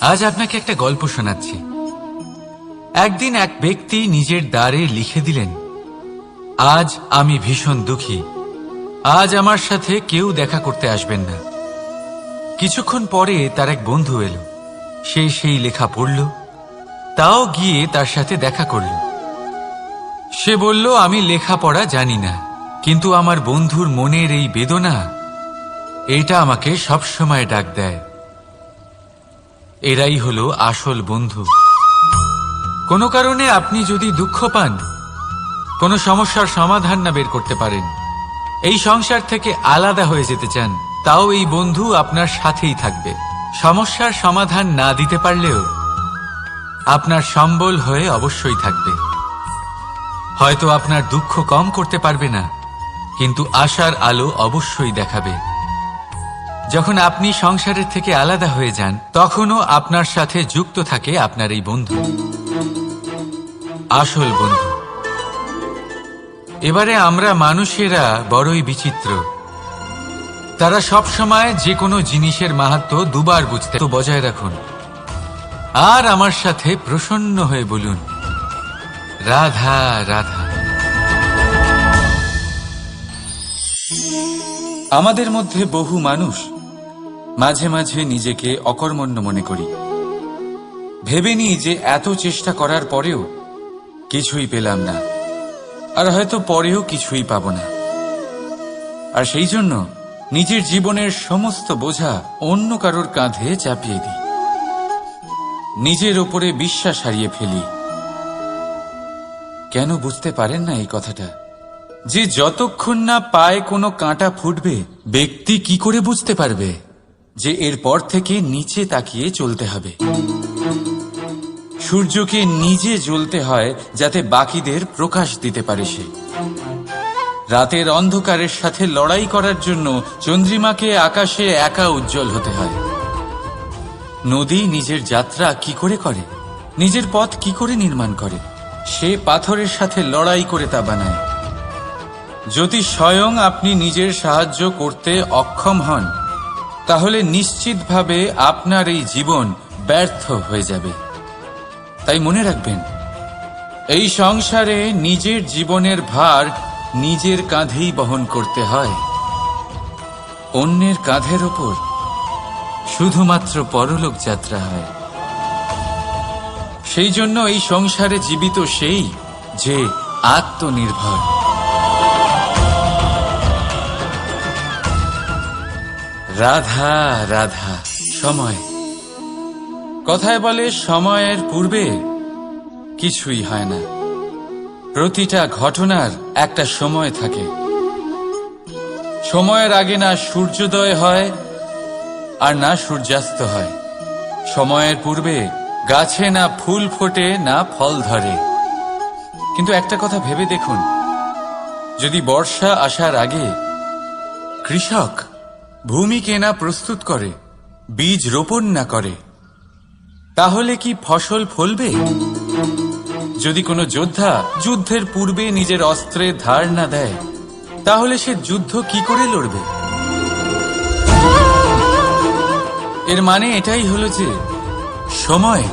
আজ আপনাকে একটা গল্প শোনাচ্ছি। একদিন এক ব্যক্তি নিজের দ্বারে লিখে দিলেন, আজ আমি ভীষণ দুঃখী, আজ আমার সাথে কেউ দেখা করতে আসবেন না। কিছুক্ষণ পরে তার এক বন্ধু এলো, সে সেই লেখা পড়ল, তাও গিয়ে তার সাথে দেখা করল। সে বলল, আমি লেখাপড়া জানি না, কিন্তু আমার বন্ধুর মনের এই বেদনা, এটা আমাকে সবসময় ডাক দেয়। এরাই হলো আসল বন্ধু। কোনো কারণে আপনি যদি দুঃখ পান, কোনো সমস্যার সমাধান না বের করতে পারেন, এই সংসার থেকে আলাদা হয়ে যেতে চান, তাও এই বন্ধু আপনার সাথেই থাকবে। সমস্যার সমাধান না দিতে পারলেও আপনার সম্বল হয়ে অবশ্যই থাকবে। হয়তো আপনার দুঃখ কম করতে পারবে না, কিন্তু আশার আলো অবশ্যই দেখাবে। যখন আপনি সংসারের থেকে আলাদা হয়ে যান, তখনও আপনার সাথে যুক্ত থাকে আপনার এই বন্ধু, আসল বন্ধু। এবারে আমরা মানুষেরা বড়ই বিচিত্র। তারা সব সময় যে কোনো জিনিসের মাহাত্ম্য দুবার বুঝতে বজায় রাখুন। আর আমার সাথে প্রসন্ন হয়ে বলুন, রাধা রাধা। আমাদের মধ্যে বহু মানুষ মাঝে মাঝে নিজেকে অকর্মণ্য মনে করি, ভেবে নিই যে এত চেষ্টা করার পরেও কিছুই পেলাম না, আর হয়তো পরেও কিছুই পাব না। আর সেই জন্য নিজের জীবনের সমস্ত বোঝা অন্য কারোর কাঁধে চাপিয়ে দিই, নিজের ওপরে বিশ্বাস হারিয়ে ফেলি। কেন বুঝতে পারেন না এই কথাটা? যে যতক্ষণ না পায়ে কোনো কাঁটা ফুটবে, ব্যক্তি কি করে বুঝতে পারবে যে এরপর থেকে নিচে তাকিয়ে চলতে হবে? সূর্যকে নিজে জ্বলতে হয় যাতে বাকিদের প্রকাশ দিতে পারে সে। রাতের অন্ধকারের সাথে লড়াই করার জন্য চন্দ্রিমাকে আকাশে একা উজ্জ্বল হতে হয়। নদী নিজের যাত্রা কি করে করে, নিজের পথ কি করে নির্মাণ করে? সে পাথরের সাথে লড়াই করে তা বানায়। যদি স্বয়ং আপনি নিজের সাহায্য করতে অক্ষম হন, তাহলে নিশ্চিতভাবে আপনার এই জীবন ব্যর্থ হয়ে যাবে। তাই মনে রাখবেন, এই সংসারে নিজের জীবনের ভার নিজের কাঁধেই বহন করতে হয়। অন্যের কাঁধের ওপর শুধুমাত্র পরলোক যাত্রা হয়। সেই জন্য এই সংসারে জীবিত সেই যে আত্মনির্ভর। রাধা রাধা। সময়, কথায় বলে সময়ের পূর্বে কিছুই হয় না। প্রতিটা ঘটনার একটা সময় থাকে। সময়ের আগে না সূর্যোদয় হয় আর না সূর্যাস্ত হয়। সময়ের পূর্বে গাছে না ফুল ফোটে না ফল ধরে। কিন্তু একটা কথা ভেবে দেখুন, যদি বর্ষা আসার আগে কৃষক ভূমিকে না প্রস্তুত করে, বীজ রোপণ না করে, তাহলে কি ফসল ফলবে? যদি কোনো যোদ্ধা যুদ্ধের পূর্বে নিজের অস্ত্রে ধার না দেয়, তাহলে সে যুদ্ধ কি করে লড়বে? এর মানে এটাই হলো যে সময়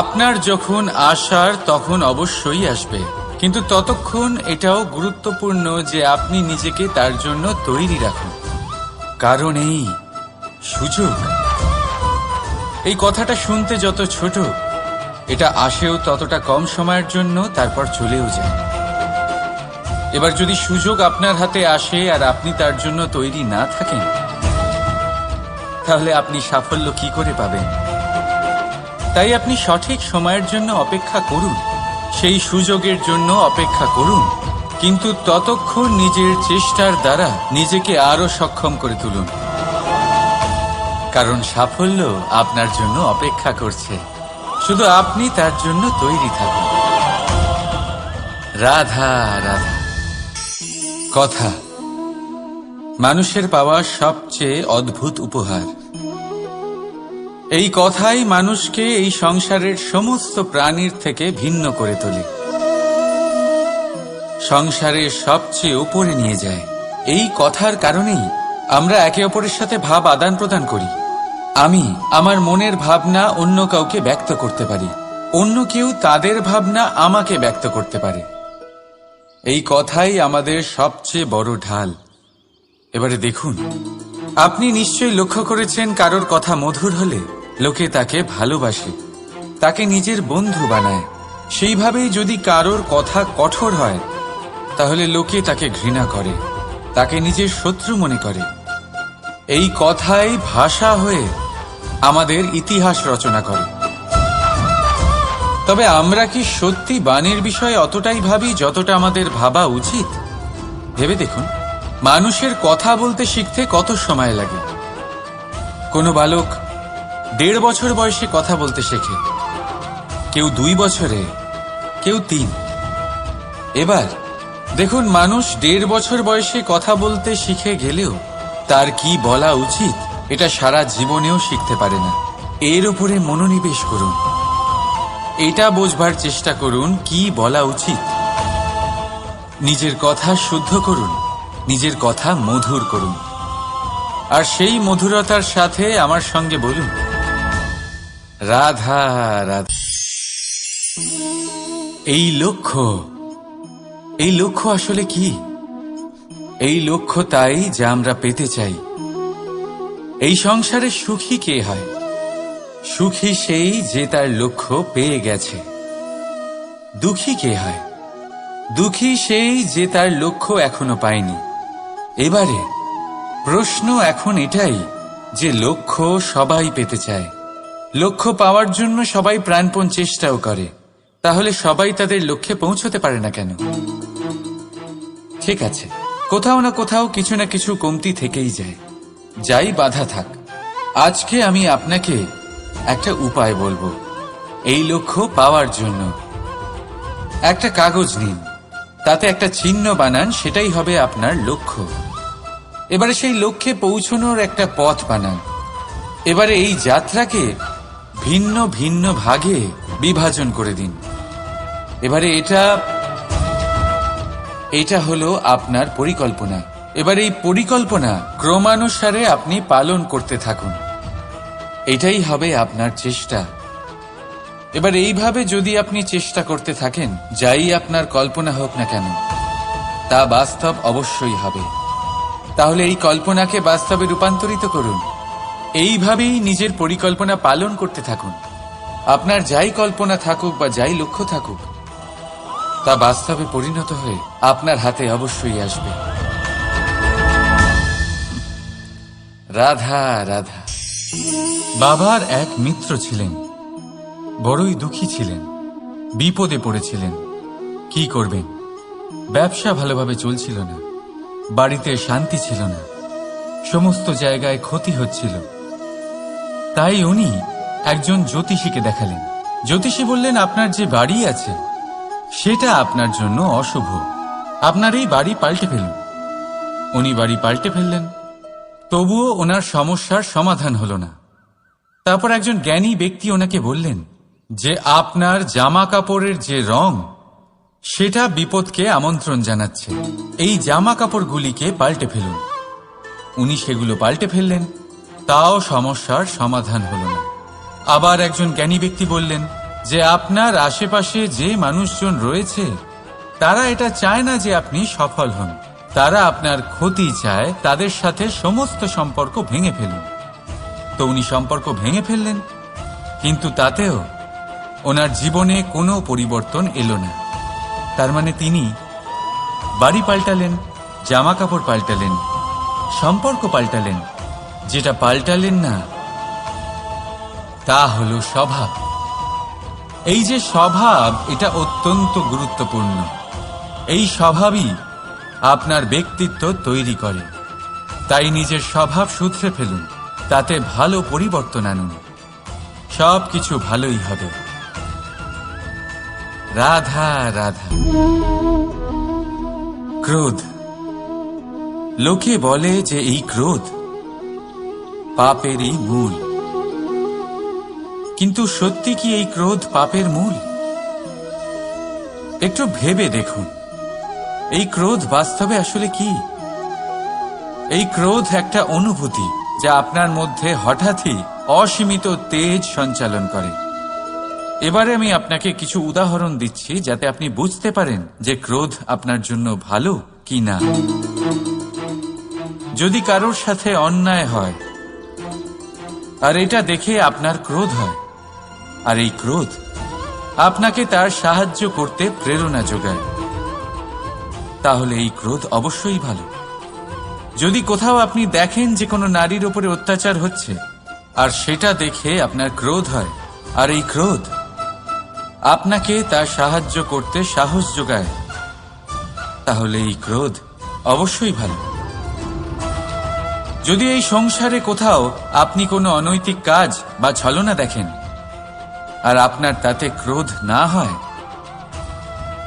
আপনার যখন আসার তখন অবশ্যই আসবে, কিন্তু ততক্ষণ এটাও গুরুত্বপূর্ণ যে আপনি নিজেকে তার জন্য তৈরি রাখুন। কারণ এই সুযোগ, এই কথাটা শুনতে যত ছোট, এটা আসেও ততটা কম সময়ের জন্য, তারপর চলেও যায়। এবার যদি সুযোগ আপনার হাতে আসে আর আপনি তার জন্য তৈরি না থাকেন, তাহলে আপনি সাফল্য কি করে পাবেন? তাই আপনি সঠিক সময়ের জন্য অপেক্ষা করুন, সেই সুযোগের জন্য অপেক্ষা করুন, কিন্তু ততক্ষণ নিজের চেষ্টার দ্বারা নিজেকে আরো সক্ষম করে তুলুন। কারণ সাফল্য আপনার জন্য অপেক্ষা করছে, শুধু আপনি তার জন্য তৈরি থাকুন। রাধা রাধা। কথা মানুষের পাওয়া সবচেয়ে অদ্ভুত উপহার। এই কথাই মানুষকে এই সংসারের সমস্ত প্রাণীর থেকে ভিন্ন করে তোলে, সংসারের সবচেয়ে উপরে নিয়ে যায়। এই কথার কারণেই আমরা একে অপরের সাথে ভাব আদান প্রদান করি, আমি আমার মনের ভাবনা অন্য কাউকে ব্যক্ত করতে পারি, অন্য কেউ তাদের ভাবনা আমাকে ব্যক্ত করতে পারে। এই কথাই আমাদের সবচেয়ে বড় ঢাল। এবারে দেখুন, আপনি নিশ্চয়ই লক্ষ্য করেছেন কারোর কথা মধুর হলে লোকে তাকে ভালোবাসে, তাকে নিজের বন্ধু বানায়। সেইভাবেই যদি কারোর কথা কঠোর হয় তাহলে লোকে তাকে ঘৃণা করে, তাকে নিজের শত্রু মনে করে। এই কথাই ভাষা হয়ে আমাদের ইতিহাস রচনা করে। তবে আমরা কি সত্যি বাণীর বিষয়ে অতটাই ভাবি যতটা আমাদের ভাবা উচিত? ভেবে দেখুন, মানুষের কথা বলতে শিখতে কত সময় লাগে। কোনো বালক 1.5 বছর বয়সে কথা বলতে শেখে, কেউ 2 বছরে, কেউ 3। এবার দেখুন, মানুষ 1.5 বছর বয়সে কথা বলতে শিখে গেলেও তার কি বলা উচিত এটা সারা জীবনেও শিখতে পারে না। এর উপরে মনোনিবেশ করুন, এটা বোঝবার চেষ্টা করুন কি বলা উচিত। নিজের কথা শুদ্ধ করুন, নিজের কথা মধুর করুন, আর সেই মধুরতার সাথে আমার সঙ্গে বলুন, রাধা রাধা। এই লক্ষ্য আসলে কি? এই লক্ষ্য তাই যা আমরা পেতে চাই। এই সংসারে সুখী কে হয়? সুখী সেই যে তার লক্ষ্য পেয়ে গেছে। দুঃখী কে হয়? দুঃখী সেই যে তার লক্ষ্য এখনো পায়নি। এবারে প্রশ্ন এখন এটাই যে লক্ষ্য সবাই পেতে চায়, লক্ষ্য পাওয়ার জন্য সবাই প্রাণপণ চেষ্টাও করে, তাহলে সবাই তাদের লক্ষ্যে পৌঁছতে পারে না কেন? ঠিক আছে, কোথাও না কোথাও কিছু না কিছু কমতি থেকেই যায়। যাই বাধা থাক, আজকে আমি আপনাকে একটা উপায় বলবো এই লক্ষ্য পাওয়ার জন্য। একটা কাগজ নিন, তাতে একটা চিহ্ন বানান, সেটাই হবে আপনার লক্ষ্য। এবারে সেই লক্ষ্যে পৌঁছানোর একটা পথ বানান। এবারে এই যাত্রাকে ভিন্ন ভিন্ন ভাগে বিভাজন করে দিন। এবারে এটা হলো আপনার পরিকল্পনা। এবার এই পরিকল্পনা ক্রমানুসারে আপনি পালন করতে থাকুন, এটাই হবে আপনার চেষ্টা। এবার এইভাবে যদি আপনি চেষ্টা করতে থাকেন, যাই আপনার কল্পনা হোক না কেন তা বাস্তব অবশ্যই হবে। তাহলে এই কল্পনাকে বাস্তবে রূপান্তরিত করুন। এইভাবেই নিজের পরিকল্পনা পালন করতে থাকুন। আপনার যাই কল্পনা থাকুক বা যাই লক্ষ্য থাকুক, তা বাস্তবে পরিণত হয়ে আপনার হাতে অবশ্যই আসবে। রাধা রাধা। বাবার এক মিত্র ছিলেন, বড়ই দুঃখী ছিলেন, বিপদে পড়েছিলেন। কি করবেন? ব্যবসা ভালোভাবে চলছিল না, বাড়িতে শান্তি ছিল না, সমস্ত জায়গায় ক্ষতি হচ্ছিল। তাই উনি একজন জ্যোতিষীকে দেখালেন। জ্যোতিষী বললেন, আপনার যে বাড়ি আছে সেটা আপনার জন্য অশুভ, আপনার এই বাড়ি পাল্টে ফেলুন। উনি বাড়ি পাল্টে ফেললেন, তবুও ওনার সমস্যার সমাধান হলো না। তারপর একজন জ্ঞানী ব্যক্তি ওনাকে বললেন যে আপনার জামা কাপড়ের যে রং সেটা বিপদকে আমন্ত্রণ জানাচ্ছে, এই জামা কাপড়গুলিকে পাল্টে ফেলুন। উনি সেগুলো পাল্টে ফেললেন, তাও সমস্যার সমাধান হলো না। আবার একজন জ্ঞানী ব্যক্তি বললেন যে আপনার আশেপাশে যে মানুষজন রয়েছে তারা এটা চায় না যে আপনি সফল হন, তারা আপনার ক্ষতি চায়, তাদের সাথে সমস্ত সম্পর্ক ভেঙে ফেলুন। তো উনি সম্পর্ক ভেঙে ফেললেন, কিন্তু তাতেও ওনার জীবনে কোনো পরিবর্তন এলো না। তার মানে তিনি বাড়ি পাল্টালেন, জামা কাপড় পাল্টালেন, সম্পর্ক পাল্টালেন, যেটা পাল্টালেন না তা হলো স্বভাব। এই যে স্বভাব, এটা অত্যন্ত গুরুত্বপূর্ণ। এই স্বভাবই আপনার ব্যক্তিত্ব তৈরি করে। তাই নিজের স্বভাব শুধরে ফেলুন, তাতে ভালো পরিবর্তন আনুন, সবকিছু ভালোই হবে। রাধা রাধা। ক্রোধ। লোকে বলে যে এই ক্রোধ পাপেরই মূল, কিন্তু সত্যি কি এই ক্রোধ পাপের মূল? একটু ভেবে দেখুন, এই ক্রোধ বাস্তবে আসলে কি? এই ক্রোধ একটা অনুভূতি যা আপনার মধ্যে হঠাৎই অসীমিত তেজ সঞ্চালন করে। এবারে আমি আপনাকে কিছু উদাহরণ দিচ্ছি যাতে আপনি বুঝতে পারেন যে ক্রোধ আপনার জন্য ভালো কি না। যদি কারোর সাথে অন্যায় হয় আর এটা দেখে আপনার ক্রোধ হয়, আর এই ক্রোধ আপনাকে তার সাহায্য করতে প্রেরণা যোগায়, তাহলে এই ক্রোধ অবশ্যই ভালো। যদি কোথাও আপনি দেখেন যে কোনো নারীর উপরে অত্যাচার হচ্ছে আর সেটা দেখে আপনার ক্রোধ হয়, আর এই ক্রোধ আপনাকে তার সাহায্য করতে সাহস যোগায়, তাহলে এই ক্রোধ অবশ্যই ভালো। যদি এই সংসারে কোথাও আপনি কোনো অনৈতিক কাজ বা ছলনা দেখেন আর আপনার তাতে ক্রোধ না হয়,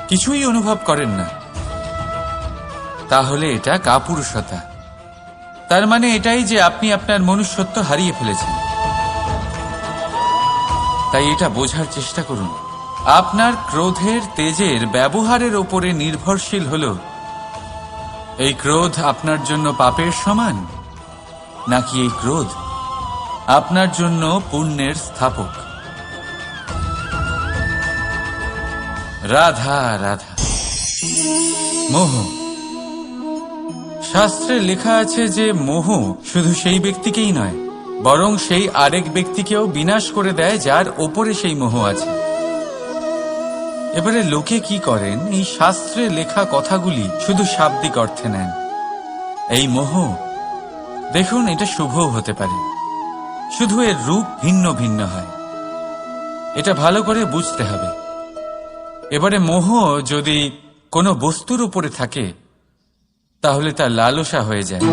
কিছুই অনুভব করেন না, তাহলে এটা কাপুরুষতা। তার মানে এটাই যে আপনি আপনার মনুষ্যত্ব হারিয়ে ফেলেছেন। তাই এটা বোঝার চেষ্টা করুন, আপনার ক্রোধের তেজের ব্যবহারের ওপরে নির্ভরশীল হল এই ক্রোধ আপনার জন্য পাপের সমান, নাকি এই ক্রোধ আপনার জন্য পুণ্যের স্থাপক। রাধা রাধা। মোহ। শাস্ত্রে লেখা আছে যে মোহ শুধু সেই ব্যক্তিকেই নয়, বরং সেই আরেক ব্যক্তিকেও বিনাশ করে দেয় যার ওপরে সেই মোহ আছে। এবারে লোকে কি করেন, এই শাস্ত্রে লেখা কথাগুলি শুধু শাব্দিক অর্থে নেন। এই মোহ দেখুন, এটা শুভও হতে পারে, শুধু এর রূপ ভিন্ন ভিন্ন হয়। এটা ভালো করে বুঝতে হবে। এবারে মোহ যদি কোনো বস্তুর উপরে থাকে তাহলে তা লালসা হয়ে যায়।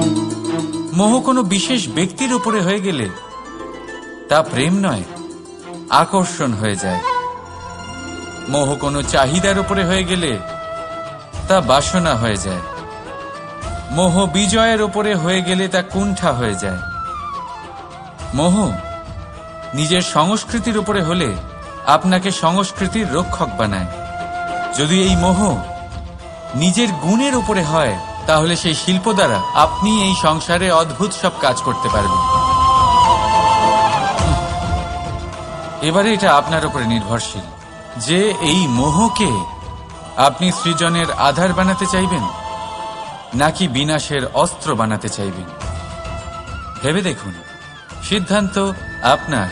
মোহ কোনো বিশেষ ব্যক্তির উপরে হয়ে গেলে তা প্রেম নয়, আকর্ষণ হয়ে যায়। মোহ কোনো চাহিদার উপরে হয়ে গেলে তা বাসনা হয়ে যায়। মোহ বিজয়ের উপরে হয়ে গেলে তা কুণ্ঠা হয়ে যায়। মোহ নিজের সংস্কৃতির উপরে হলে আপনাকে সংস্কৃতির রক্ষক বানায়। যদি এই মোহ নিজের গুণের উপরে হয় তাহলে সেই শিল্প দ্বারা আপনি এই সংসারে অদ্ভুত সব কাজ করতে পারবেন। এবারে এটা আপনার উপরে নির্ভরশীল যে এই মোহকে আপনি সৃজনের আধার বানাতে চাইবেন নাকি বিনাশের অস্ত্র বানাতে চাইবেন। ভেবে দেখুন, সিদ্ধান্ত আপনার।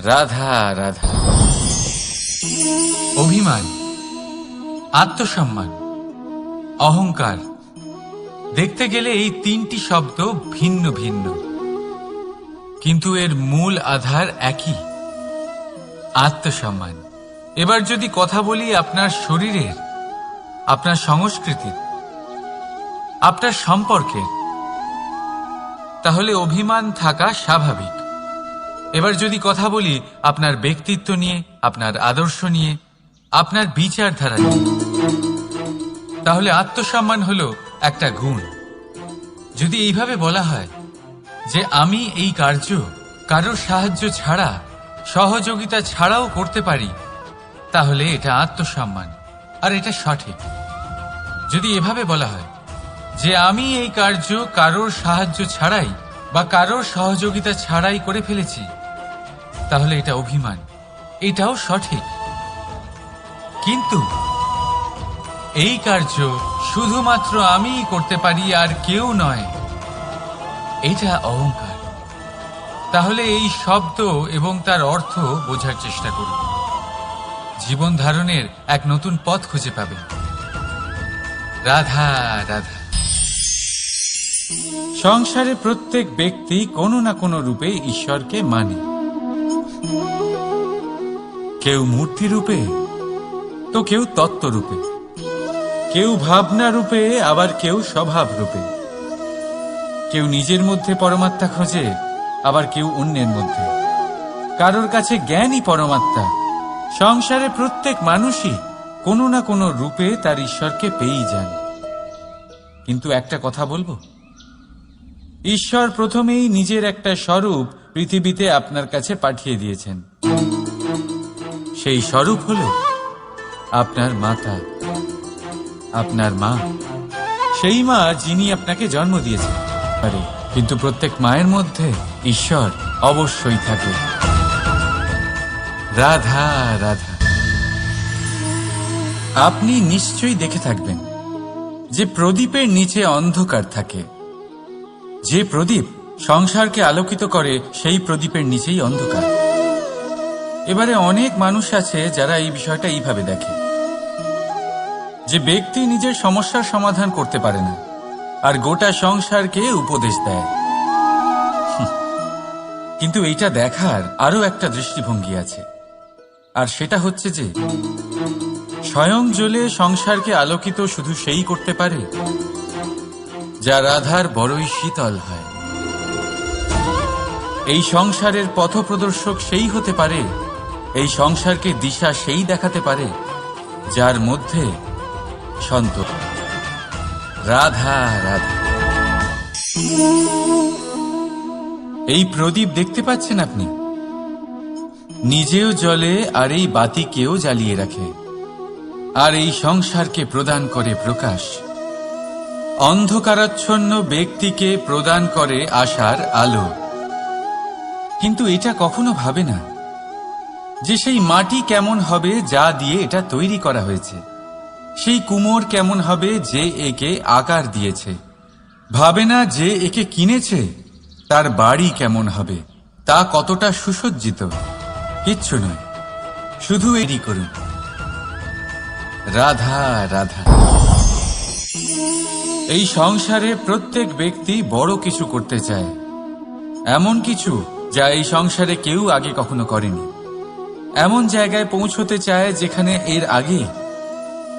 রাধা রাধা। অভিমান, আত্মসম্মান, অহংকার, দেখতে গেলে এই তিনটি শব্দ ভিন্ন ভিন্ন, কিন্তু এর মূল আধার একই, আত্মসম্মান। এবার যদি কথা বলি আপনার শরীরের, আপনার সংস্কৃতির, আপনার সম্পর্কের, তাহলে অভিমান থাকা স্বাভাবিক। এবার যদি কথা বলি আপনার ব্যক্তিত্ব নিয়ে, আপনার আদর্শ নিয়ে, আপনার বিচারধারা নিয়ে, তাহলে আত্মসম্মান হলো একটা গুণ। যদি এইভাবে বলা হয় যে আমি এই কার্য কারোর সাহায্য ছাড়া, সহযোগিতা ছাড়াও করতে পারি, তাহলে এটা আত্মসম্মান, আর এটা সঠিক। যদি এভাবে বলা হয় যে আমি এই কার্য কারোর সাহায্য ছাড়াই বা কারোর সহযোগিতা ছাড়াই করে ফেলেছি, তাহলে এটা অভিমান, এটাও সঠিক। কিন্তু এই কার্য শুধুমাত্র আমিই করতে পারি আর কেউ নয়, এটা অহংকার। তাহলে এই শব্দ এবং তার অর্থ বোঝার চেষ্টা করুন। জীবন ধারণের এক নতুন পথ খুঁজে পাবেন। রাধা রাধা। সংসারে প্রত্যেক ব্যক্তি কোনো না কোনো রূপে ঈশ্বরকে মানে। কেউ মূর্তি রূপে, তো কেউ তত্ত্ব রূপে, কেউ ভাবনা রূপে, আবার কেউ স্বভাব রূপে। কেউ নিজের মধ্যে পরমাত্মা খোঁজে, আবার কেউ অন্যের মধ্যে। কারোর কাছে জ্ঞানই পরমাত্মা। সংসারে প্রত্যেক মানুষই কোনো না কোনো রূপে তার ঈশ্বরকে পেয়েই যান। কিন্তু একটা কথা বলবো, ঈশ্বর প্রথমেই নিজের একটা স্বরূপ পৃথিবীতে আপনার কাছে পাঠিয়ে দিয়েছেন। সেই স্বরূপ হলো আপনার মাতা, আপনার মা, সেই মা যিনি আপনাকে জন্ম দিয়েছেন। কিন্তু প্রত্যেক মায়ের মধ্যে ঈশ্বর অবশ্যই থাকে। রাধা রাধা। আপনি নিশ্চয়ই দেখে থাকবেন যে প্রদীপের নিচে অন্ধকার থাকে। যে প্রদীপ সংসারকে আলোকিত করে সেই প্রদীপের নিচেই অন্ধকার। এবারে অনেক মানুষ আছে যারা এই বিষয়টা এইভাবে দেখে যে ব্যক্তি নিজের সমস্যার সমাধান করতে পারে না আর গোটা সংসারকে উপদেশ দেয়। কিন্তু এইটা দেখার আরো একটা দৃষ্টিভঙ্গি আছে, আর সেটা হচ্ছে যে স্বয়ং জ্বলে সংসারকে আলোকিত শুধু সেই করতে পারে যা রাধার বড়ই শীতল হয়। এই সংসারের পথপ্রদর্শক সেই হতে পারে, এই সংসারকে দিশা সেই দেখাতে পারে যার মধ্যে সন্তোষ। রাধা রাধা। এই প্রদীপ দেখতে পাচ্ছেন আপনি, নিজেও জ্বলে আর এই বাতিকেও জ্বালিয়ে রাখে, আর এই সংসারকে প্রদান করে প্রকাশ। অন্ধকারাচ্ছন্ন ব্যক্তিকে প্রদান করে আশার আলো। কিন্তু এটা কখনো ভাবে না যে সেই মাটি কেমন হবে যা দিয়ে এটা তৈরি করা হয়েছে, সেই কুমোর কেমন হবে যে একে আকার দিয়েছে। ভাবে না যে একে কিনেছে তার বাড়ি কেমন হবে, তা কতটা সুসজ্জিত। কিচ্ছু নয়, শুধু এরই করুন। রাধা রাধা। এই সংসারে প্রত্যেক ব্যক্তি বড় কিছু করতে চায়, এমন কিছু যা এই সংসারে কেউ আগে কখনো করেনি। এমন জায়গায় পৌঁছতে চায় যেখানে এর আগে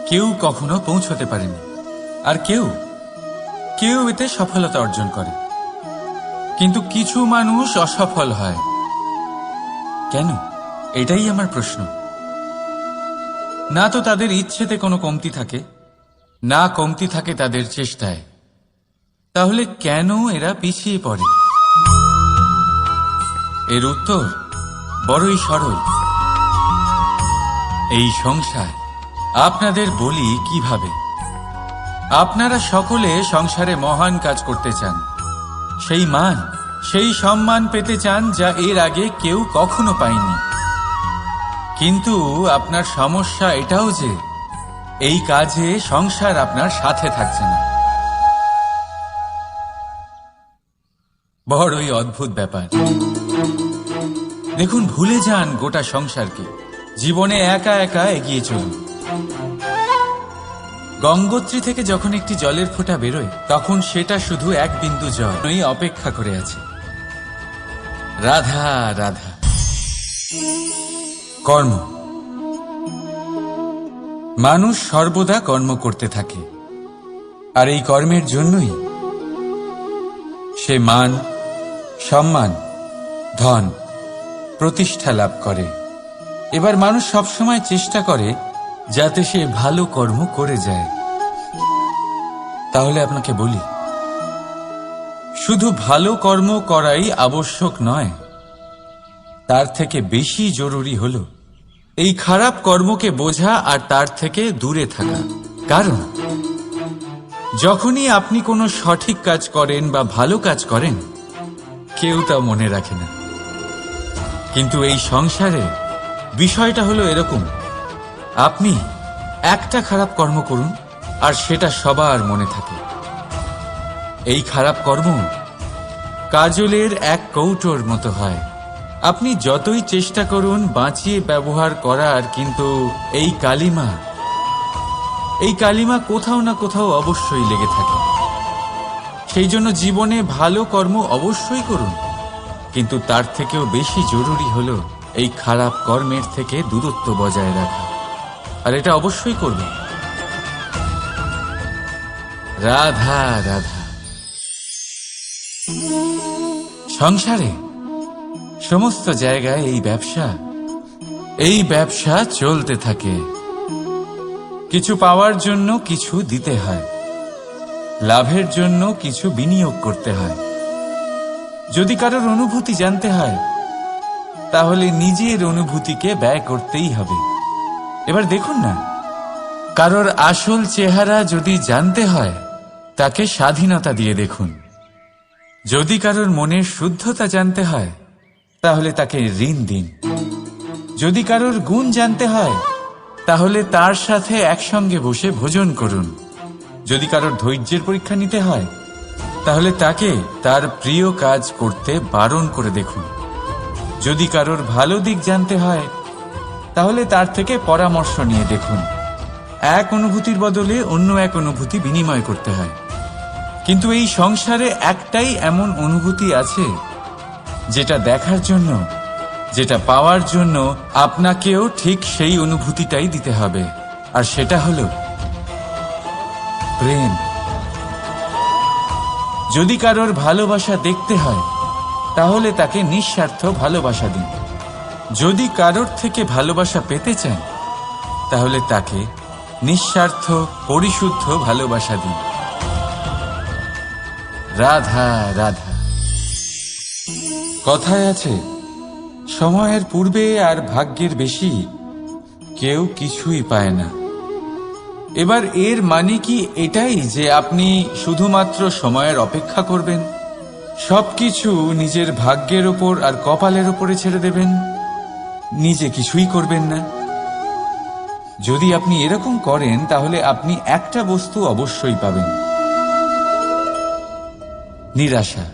কেউ কখনো পৌঁছতে পারেনি, আর কেউ এতে সফলতা অর্জন করে। কিন্তু কিছু মানুষ অসফল হয় কেন? এটাই আমার প্রশ্ন। না তো তাদের ইচ্ছেতে কোনো কমতি থাকে, না কমতি থাকে তাদের চেষ্টায়। তাহলে কেন এরা পিছিয়ে পড়ে? এর উত্তর বড়ই সরল। এই সংসার। আপনাদের বলি কিভাবে। আপনারা সকলে সংসারে মহান কাজ করতে চান, সেই মান সেই সম্মান পেতে চান যা এর আগে কেউ কখনো পায়নি। কিন্তু আপনার সমস্যা এটাও যে এই কাজে সংসার আপনার সাথে থাকছে না। বড়ই অদ্ভুত ব্যাপার। দেখুন, ভুলে যান গোটা সংসারকে, জীবনে একা একা এগিয়ে চলুন। গঙ্গোত্রী থেকে যখন একটি জলের ফোঁটা বেরোয় তখন সেটা শুধু এক বিন্দু জলই অপেক্ষা করে আছে। রাধা রাধা। কর্ম। মানুষ সর্বদা কর্ম করতে থাকে, আর এই কর্মের জন্যই সে মান, সম্মান, ধন, প্রতিষ্ঠা লাভ করে। এবার মানুষ সবসময় চেষ্টা করে যাতে সে ভালো কর্ম করে যায়। তাহলে আপনাকে বলি, শুধু ভালো কর্ম করাই আবশ্যক নয়, তার থেকে বেশি জরুরি হলো এই খারাপ কর্মকে বোঝা আর তার থেকে দূরে থাকা। কারণ যখনই আপনি কোনো সঠিক কাজ করেন বা ভালো কাজ করেন, কেউ তা মনে রাখে না। কিন্তু এই সংসারে বিষয়টা হলো এরকম, আপনি একটা খারাপ কর্ম করুন আর সেটা সবার মনে থাকে। এই খারাপ কর্ম কাজলের এক কৌটোর মতো হয়। আপনি যতই চেষ্টা করুন বাঁচিয়ে ব্যবহার করার, কিন্তু এই কালিমা কোথাও না কোথাও অবশ্যই লেগে থাকে। সেই জন্য জীবনে ভালো কর্ম অবশ্যই করুন, কিন্তু তার থেকেও বেশি জরুরি হলো এই খারাপ কর্মের থেকে দূরত্ব বজায় রাখা, আর এটা অবশ্যই করবেন। রাধা রাধা। সংসারে সমস্ত জায়গায় এই ব্যবসা চলতে থাকে। কিছু পাওয়ার জন্য কিছু দিতে হয়, লাভের জন্য কিছু বিনিয়োগ করতে হয়। যদি কারোর অনুভূতি জানতে হয় তাহলে নিজের অনুভূতিকে ব্যয় করতেই হবে। এবার দেখুন না, কারোর আসল চেহারা যদি জানতে হয় তাকে স্বাধীনতা দিয়ে দেখুন। যদি কারোর মনের শুদ্ধতা জানতে হয় তাহলে তাকে ঋণ দিন। যদি কারোর গুণ জানতে হয় তাহলে তার সাথে একসঙ্গে বসে ভোজন করুন। যদি কারোর ধৈর্যের পরীক্ষা নিতে হয় তাহলে তাকে তার প্রিয় কাজ করতে বারণ করে দেখুন। যদি কারোর ভালো দিক জানতে হয় তাহলে তার থেকে পরামর্শ নিয়ে দেখুন। এক অনুভূতির বদলে অন্য এক অনুভূতি বিনিময় করতে হয়। কিন্তু এই সংসারে একটাই এমন অনুভূতি আছে যেটা দেখার জন্য, যেটা পাওয়ার জন্য আপনাকেও ঠিক সেই অনুভূতিটাই দিতে হবে, আর সেটা হলো প্রেম। যদি কারোর ভালোবাসা দেখতে হয় তাহলে তাকে নিঃস্বার্থ ভালোবাসা দিন। যদি কারোর থেকে ভালোবাসা পেতে চান তাহলে তাকে নিঃস্বার্থ পরিশুদ্ধ ভালোবাসা দিন। রাধা রাধা। কথায় আছে, সময়ের পূর্বে আর ভাগ্যের বেশি কেউ কিছুই পায় না। এবার এর মানে কি এটাই যে আপনি শুধুমাত্র সময়ের অপেক্ষা করবেন, সবকিছু নিজের ভাগ্যের ওপর আর কপালের ওপরে ছেড়ে দেবেন, নিজে কিছুই করবেন না? যদি আপনি এরকম করেন তাহলে আপনি একটা বস্তু অবশ্যই পাবেন: নিরাশা,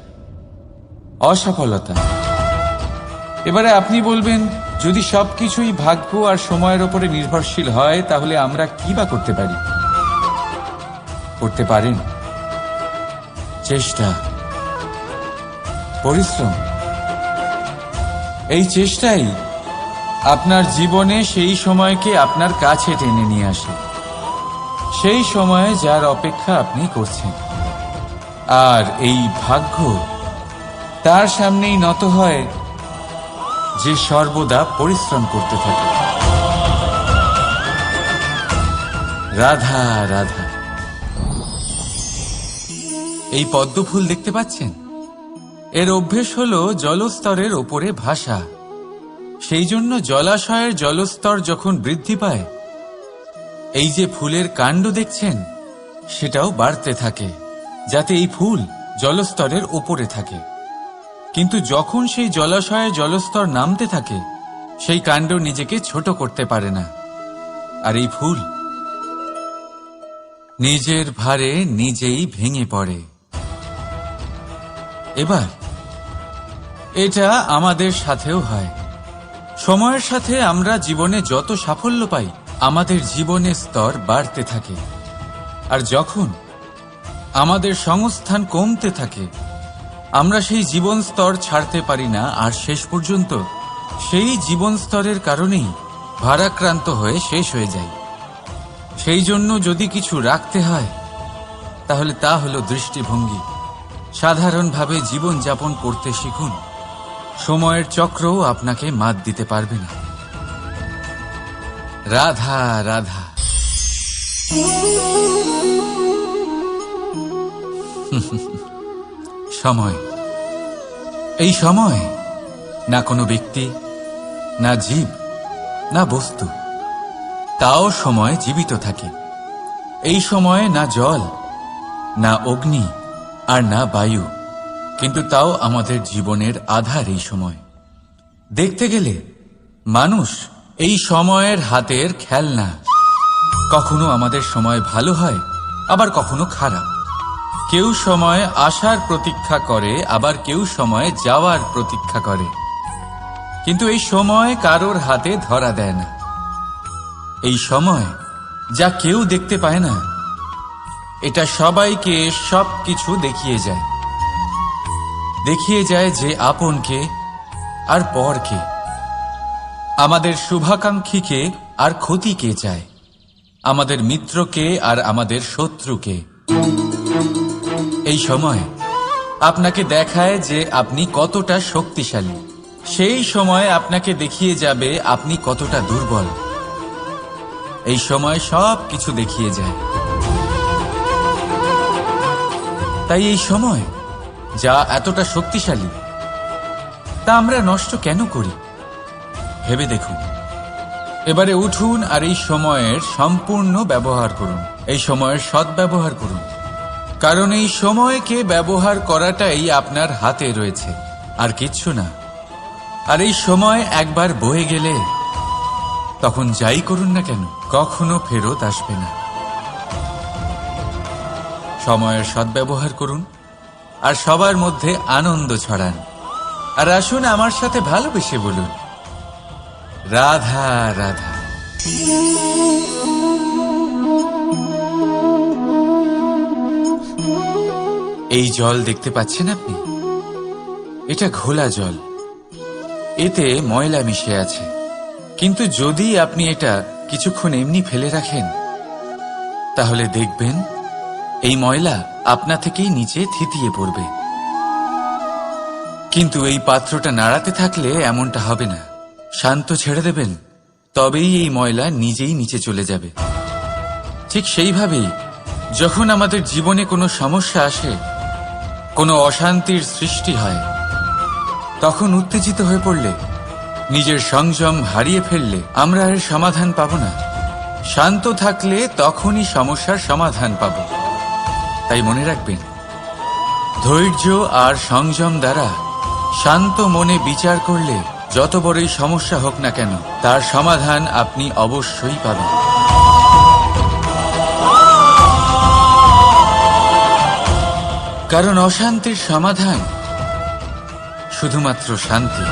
অসফলতা। এবারে আপনি বলবেন, যদি সবকিছুই ভাগ্য আর সময়ের ওপরে নির্ভরশীল হয় তাহলে আমরা কি বা করতে পারি? করতে পারেন চেষ্টা, পরিশ্রম। এই চেষ্টাই আপনার জীবনে সেই সময়কে আপনার কাছে টেনে নিয়ে আসে, সেই সময়ে যার অপেক্ষা আপনি করছেন। আর এই ভাগ্য তার সামনেই নত হয় যে সর্বদা পরিশ্রম করতে থাকে। রাধা রাধা। এই পদ্মফুল দেখতে পাচ্ছেন? এর অভ্যেস হলো জলস্তরের ওপরে ভাসা। সেই জন্য জলাশয়ের জলস্তর যখন বৃদ্ধি পায়, এই যে ফুলের কাণ্ড দেখছেন সেটাও বাড়তে থাকে, যাতে এই ফুল জলস্তরের ওপরে থাকে। কিন্তু যখন সেই জলাশয়ে জলস্তর নামতে থাকে, সেই কাণ্ড নিজেকে ছোট করতে পারে না, আর এই ফুল নিজের ভারে নিজেই ভেঙে পড়ে। এবার এটা আমাদের সাথেও হয়। সময়ের সাথে আমরা জীবনে যত সাফল্য পাই, আমাদের জীবনের স্তর বাড়তে থাকে। আর যখন আমাদের সংস্থান কমতে থাকে, আমরা সেই জীবন স্তর ছাড়তে পারি না, আর শেষ পর্যন্ত সেই জীবন স্তরের কারণেই ভারাক্রান্ত হয়ে শেষ হয়ে যায়। সেই জন্য যদি কিছু রাখতে হয় তাহলে তা হলো দৃষ্টিভঙ্গি। সাধারণভাবে জীবন যাপন করতে শিখুন। সময়ের চক্রও আপনাকে মাত দিতে পারবে না। রাধা রাধা। সময়, এই সময় না কোনো ব্যক্তি, না জীব, না বস্তু, তাও সময় জীবিত থাকে। এই সময়ে না জল, না অগ্নি, আর না বায়ু, কিন্তু তাও আমাদের জীবনের আধার এই সময়। দেখতে গেলে মানুষ এই সময়ের হাতের খেলনা। কখনো আমাদের সময় ভালো হয়, আবার কখনো খারাপ। কেউ সময় আসার প্রতীক্ষা করে, আবার কেউ সময় যাওয়ার প্রতীক্ষা করে, কিন্তু এই সময় কারোর হাতে ধরা দেয় না। এই সময় যা কেউ দেখতে পায় না, এটা সবাইকে সবকিছু দেখিয়ে যায়। দেখিয়ে যায় যে আপনকে আর পরকে, আমাদের শুভাকাঙ্ক্ষীকে আর ক্ষতিকে চায়, আমাদের মিত্রকে আর আমাদের শত্রুকে। এই সময় আপনাকে দেখায় যে আপনি কতটা শক্তিশালী, সেই সময় আপনাকে দেখিয়ে যাবে আপনি কতটা দুর্বল। এই সময় সব কিছু দেখিয়ে যায়। তাই এই সময় যা এতটা শক্তিশালী, তা আমরা নষ্ট কেন করি? ভেবে দেখুন। এবারে উঠুন আর এই সময়ের সম্পূর্ণ ব্যবহার করুন, এই সময়ের সদ্ব্যবহার করুন। কারণ এই সময়কে ব্যবহার করাটাই আপনার হাতে রয়েছে, আর কিচ্ছু না। আর এই সময় একবার বয়ে গেলে তখন যাই করুন না কেন কখনো ফেরত আসবে না। সময়ের সদ্ব্যবহার করুন আর সবার মধ্যে আনন্দ ছড়ান। আর আসুন আমার সাথে ভালোবেসে বলুন, রাধা রাধা। এই জল দেখতে পাচ্ছেন আপনি? এটা ঘোলা জল, এতে ময়লা মিশে আছে। কিন্তু যদি আপনি এটা কিছুক্ষণ এমনি ফেলে রাখেন, তাহলে দেখবেন এই ময়লা আপনা থেকেই নিচে থিতিয়ে পড়বে। কিন্তু এই পাত্রটা নাড়াতে থাকলে এমনটা হবে না। শান্ত ছেড়ে দেবেন, তবেই এই ময়লা নিজেই নিচে চলে যাবে। ঠিক সেইভাবেই যখন আমাদের জীবনে কোনো সমস্যা আসে, কোনো অশান্তির সৃষ্টি হয়, তখন উত্তেজিত হয়ে পড়লে, নিজের সংযম হারিয়ে ফেললে আমরা এর সমাধান পাব না। শান্ত থাকলে তখনই সমস্যার সমাধান পাব। তাই মনে রাখবেন, ধৈর্য আর সংযম দ্বারা শান্ত মনে বিচার করলে যত বড়ই সমস্যা হোক না কেন, তার সমাধান আপনি অবশ্যই পাবেন। কারণ অশান্তির সমাধান শুধুমাত্র শান্তি।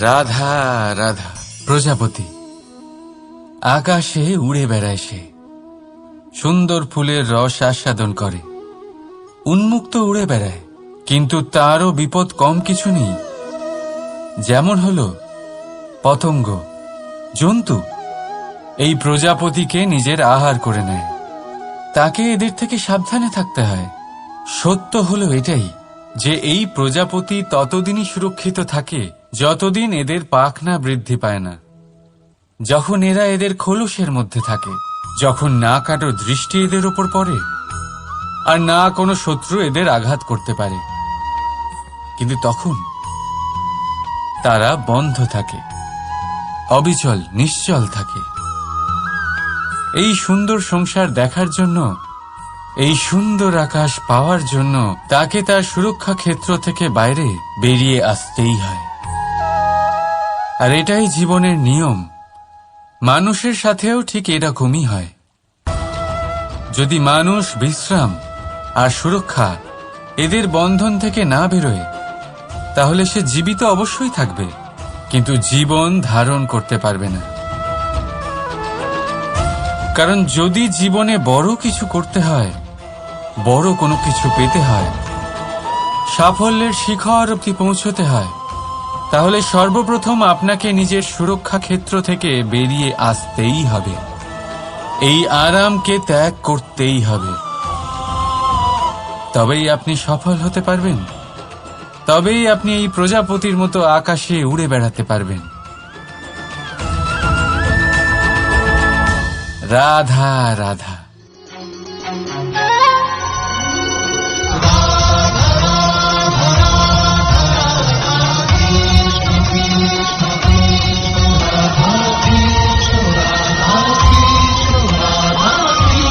রাধা রাধা। প্রজাপতি আকাশে উড়ে বেড়ায়, সে সুন্দর ফুলের রস আস্বাদন করে, উন্মুক্ত উড়ে বেড়ায়। কিন্তু তারও বিপদ কম কিছু নেই। যেমন হলো পতঙ্গ, জন্তু এই প্রজাপতিকে নিজের আহার করে নেয়। তাকে এদের থেকে সাবধানে থাকতে হয়। সত্য হলো এটাই যে এই প্রজাপতি ততদিনই সুরক্ষিত থাকে যতদিন এদের পাখনা বৃদ্ধি পায় না। যখন এরা এদের খোলসের মধ্যে থাকে, যখন না কারো দৃষ্টি এদের ওপর পড়ে আর না কোনো শত্রু এদের আঘাত করতে পারে, কিন্তু তখন তারা বন্ধ থাকে, অবিচল নিশ্চল থাকে। এই সুন্দর সংসার দেখার জন্য, এই সুন্দর আকাশ পাওয়ার জন্য তাকে তার সুরক্ষা ক্ষেত্র থেকে বাইরে বেরিয়ে আসতেই হয়। আর এটাই জীবনের নিয়ম। মানুষের সাথেও ঠিক এরকমই হয়। যদি মানুষ বিশ্রাম আর সুরক্ষা এদের বন্ধন থেকে না বেরোয়, তাহলে সে জীবিত অবশ্যই থাকবে, কিন্তু জীবন ধারণ করতে পারবে না। কারণ যদি জীবনে বড় কিছু করতে হয়, বড় কোনো কিছু পেতে হয়, সাফল্যের শিখর অবধি পৌঁছতে হয়, তাহলে সর্বপ্রথম আপনাকে নিজের সুরক্ষা ক্ষেত্র থেকে বেরিয়ে আসতেই হবে। এই আরামকে ত্যাগ করতেই হবে। তবেই আপনি সফল হতে পারবেন। তবেই আপনি এই প্রজাপতির মতো আকাশে উড়ে বেড়াতে পারবেন। রাধা রাধা।